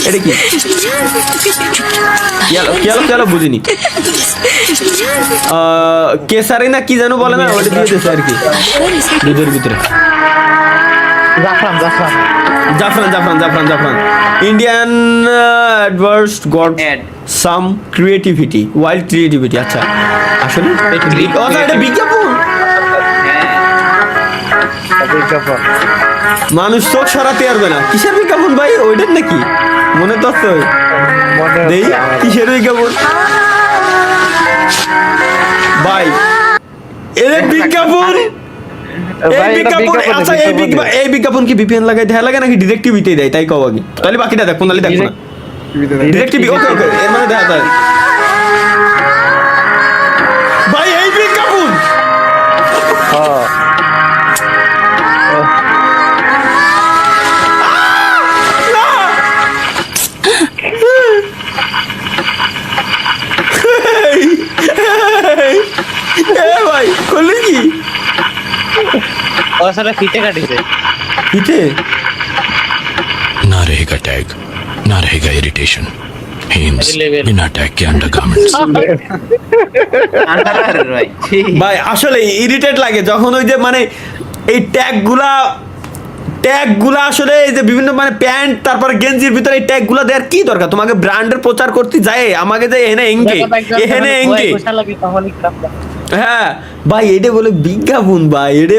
এটা কি চলো বুঝিনি কেসারি না কি জানো বলে না ওটা দিয়ে দিয়েছে আর কি দুধের ভিতরে জাফরান ইন্ডিয়ান অ্যাডভার্স গড সাম ক্রিয়েটিভিটি ওয়াইল্ড ক্রিয়েটিভিটি আচ্ছা আসলে এটা বিজ্ঞাপন মানুষ চোখ সরাতে পারবে না কিসের বিজ্ঞাপন ভাই ওইটার নাকি মনে তো দেই কিসের বিজ্ঞাপন ভাই এর বিজ্ঞাপন আচ্ছা এই বিজ্ঞাপন কি ভিপিএন লাগাই দেয়া লাগে নাকি ডিরেক্ট টিভিতে দেয় তাই কও আগে তাহলে বাকিটা দেখ কোনদালি দেখো না ডিরেক্ট টিভি ওকে এর মানে দেখা যায় ভাই এই বিজ্ঞাপন ভাই করলে কি ফিতে কাটিছে ফিতে ना रहेगा टैग ना रहेगा इरिटेशन हेम्स बिना टैग के अंडरगारमेंट्स ভাই আসলে ইরিটেট লাগে যখন ওই যে মানে এই ট্যাগগুলা আসলে এই যে বিভিন্ন মানে প্যান্ট তারপর গেঞ্জির ভিতরে এই ট্যাগগুলা দেওয়ার কি দরকার তোমাকে ব্র্যান্ডের প্রচার করতে যায় আমাকে যে এখানে এঙ্গে হ্যাঁ ভাই এটা বলে বিজ্ঞাপন ভাই এটা